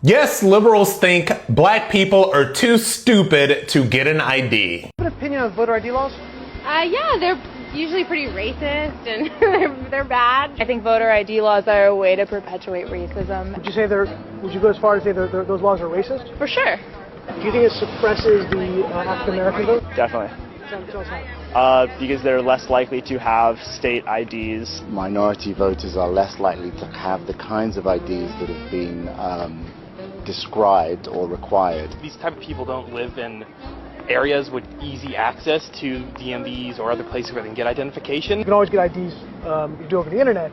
Yes, liberals think black people are too stupid to get an ID. Do you have an opinion on voter ID laws? Yeah, they're usually pretty racist and they're bad. I think voter ID laws are a way to perpetuate racism. Would you go as far as say those laws are racist? For sure. Do you think it suppresses the African American vote? Definitely. Tell us how. Because they're less likely to have state IDs. Minority voters are less likely to have the kinds of IDs that have been described or required. These type of people don't live in areas with easy access to DMVs or other places where they can get identification. You can always get IDs you do over the internet.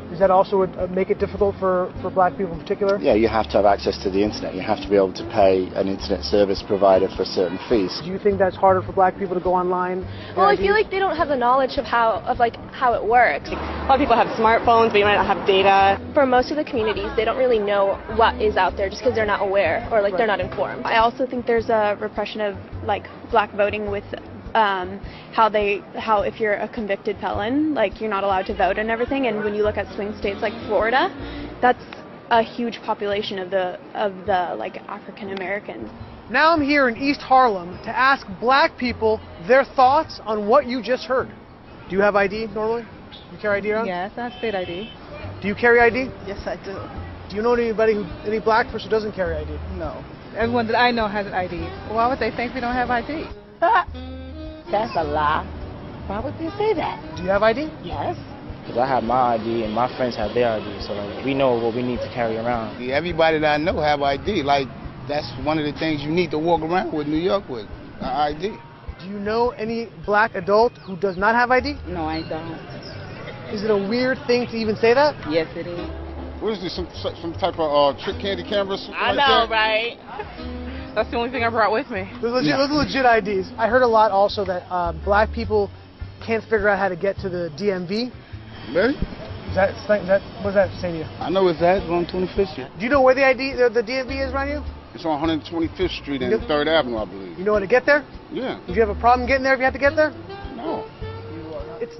Does that also make it difficult for black people in particular? Yeah, you have to have access to the internet. You have to be able to pay an internet service provider for certain fees. Do you think that's harder for black people to go online? Well, I feel like they don't have the knowledge of how it works. A lot of people have smartphones, but you might not have data. For most of the communities, they don't really know what is out there just because they're not aware or they're not informed. I also think there's a repression of black voting with how if you're a convicted felon, you're not allowed to vote and everything. And when you look at swing states like Florida, that's a huge population of the African Americans. Now I'm here in East Harlem to ask black people their thoughts on what you just heard. Do you have ID normally? You carry ID around? Yes, I have state ID. Do you carry ID? Yes, I do. Do you know any black person who doesn't carry ID? No. Everyone that I know has an ID. Why would they think we don't have ID? That's a lie. Why would they say that? Do you have ID? Yes. Because I have my ID and my friends have their ID, so we know what we need to carry around. Everybody that I know have ID. That's one of the things you need to walk around with New York with, an ID. Do you know any black adult who does not have ID? No, I don't. Is it a weird thing to even say that? Yes, it is. What is this, some type of trick candy camera? I know, right? That's the only thing I brought with me. Those are legit IDs. I heard a lot also that black people can't figure out how to get to the DMV. Really? What does that say to you? I know it's that. It's on 25th Street. Do you know where the DMV is around you? It's on 125th Street and 3rd Avenue, I believe. You know how to get there? Yeah. Would you have a problem getting there if you had to get there? No.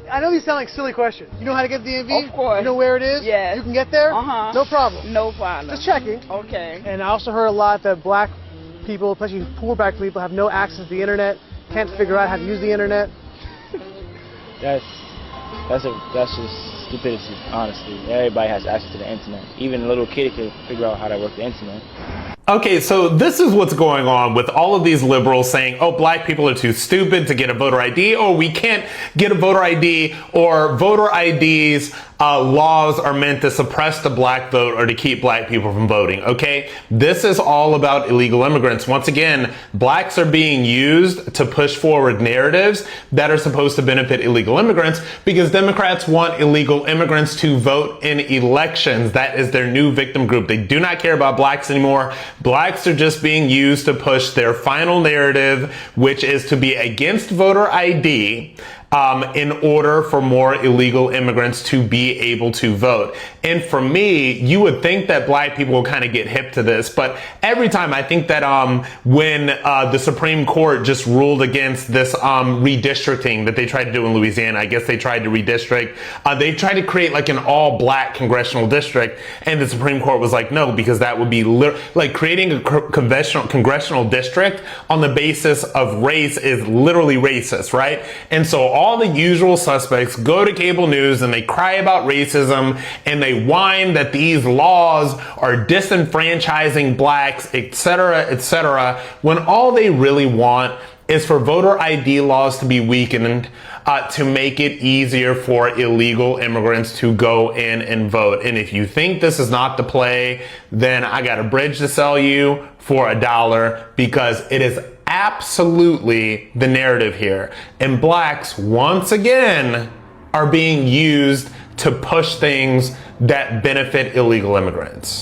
I know these sound like silly questions. You know how to get to the DMV? Of course. You know where it is? Yes. You can get there? Uh-huh. No problem. No problem. Just checking. Okay. And I also heard a lot that black people, especially poor black people, have no access to the internet, can't figure out how to use the internet. That's just stupidity, honestly. Everybody has access to the internet. Even a little kid can figure out how to work the internet. Okay, so this is what's going on with all of these liberals saying, oh, black people are too stupid to get a voter ID, or we can't get a voter ID, or voter IDs laws are meant to suppress the black vote or to keep black people from voting, okay? This is all about illegal immigrants. Once again, blacks are being used to push forward narratives that are supposed to benefit illegal immigrants because Democrats want illegal immigrants to vote in elections. That is their new victim group. They do not care about blacks anymore. Blacks are just being used to push their final narrative, which is to be against voter ID in order for more illegal immigrants to be able to vote. And for me, you would think that black people will kind of get hip to this, but every time I think that when the Supreme Court just ruled against this redistricting that they tried to do in Louisiana, I guess they tried to redistrict, they tried to create an all-black congressional district, and the Supreme Court was like, no, because that would be creating a congressional district on the basis of race is literally racist, right? And so all the usual suspects go to cable news and they cry about racism and they whine that these laws are disenfranchising blacks, etc., when all they really want is for voter ID laws to be weakened to make it easier for illegal immigrants to go in and vote. And if you think this is not the play, then I got a bridge to sell you for $1 because it is absolutely the narrative here. And blacks, once again, are being used to push things that benefit illegal immigrants.